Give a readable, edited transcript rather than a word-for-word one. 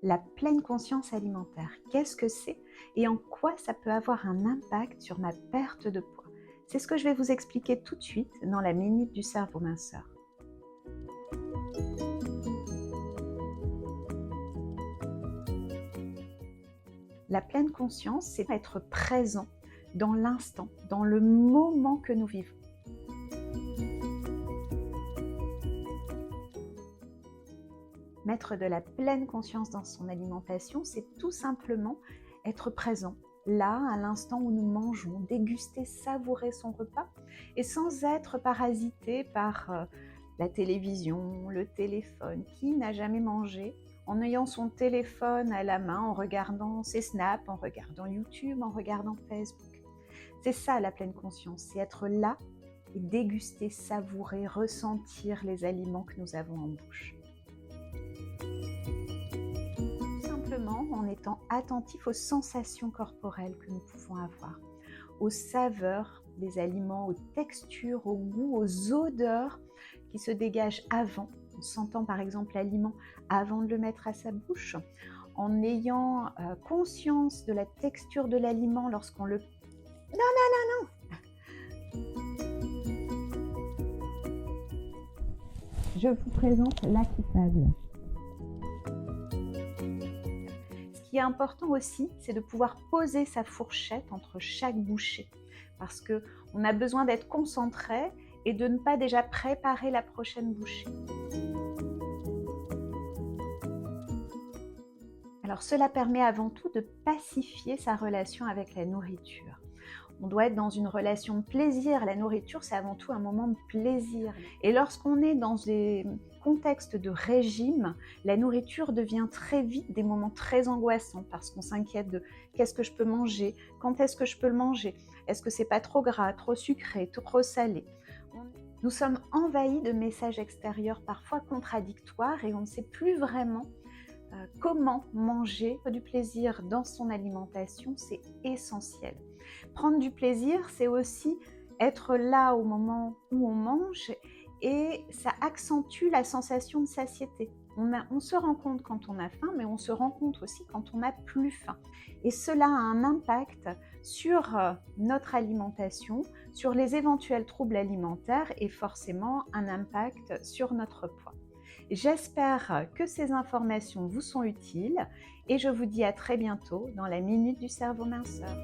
La pleine conscience alimentaire, qu'est-ce que c'est et en quoi ça peut avoir un impact sur ma perte de poids? C'est ce que je vais vous expliquer tout de suite dans la Minute du Cerveau Minceur. La pleine conscience, c'est être présent dans l'instant, dans le moment que nous vivons. Mettre de la pleine conscience dans son alimentation, c'est tout simplement être présent, là, à l'instant où nous mangeons, déguster, savourer son repas, et sans être parasité par la télévision, le téléphone. Qui n'a jamais mangé en ayant son téléphone à la main, en regardant ses snaps, en regardant YouTube, en regardant Facebook? C'est ça la pleine conscience, c'est être là et déguster, savourer, ressentir les aliments que nous avons en bouche. En étant attentif aux sensations corporelles que nous pouvons avoir, aux saveurs des aliments, aux textures, aux goûts, aux odeurs qui se dégagent avant, en sentant par exemple l'aliment avant de le mettre à sa bouche, en ayant conscience de la texture de l'aliment lorsqu'on le... Non. Je vous présente la coupable. Ce qui est important aussi, c'est de pouvoir poser sa fourchette entre chaque bouchée, parce qu'on a besoin d'être concentré et de ne pas déjà préparer la prochaine bouchée. Alors cela permet avant tout de pacifier sa relation avec la nourriture. On doit être dans une relation de plaisir. La nourriture, c'est avant tout un moment de plaisir. Et lorsqu'on est dans des contextes de régime, la nourriture devient très vite des moments très angoissants parce qu'on s'inquiète de qu'est-ce que je peux manger, quand est-ce que je peux le manger, est-ce que c'est pas trop gras, trop sucré, trop salé. Nous sommes envahis de messages extérieurs parfois contradictoires et on ne sait plus vraiment comment manger du plaisir dans son alimentation, c'est essentiel. Prendre du plaisir, c'est aussi être là au moment où on mange et ça accentue la sensation de satiété. On se rend compte quand on a faim, mais on se rend compte aussi quand on n'a plus faim. Et cela a un impact sur notre alimentation, sur les éventuels troubles alimentaires et forcément un impact sur notre poids. J'espère que ces informations vous sont utiles et je vous dis à très bientôt dans la Minute du Cerveau Minceur.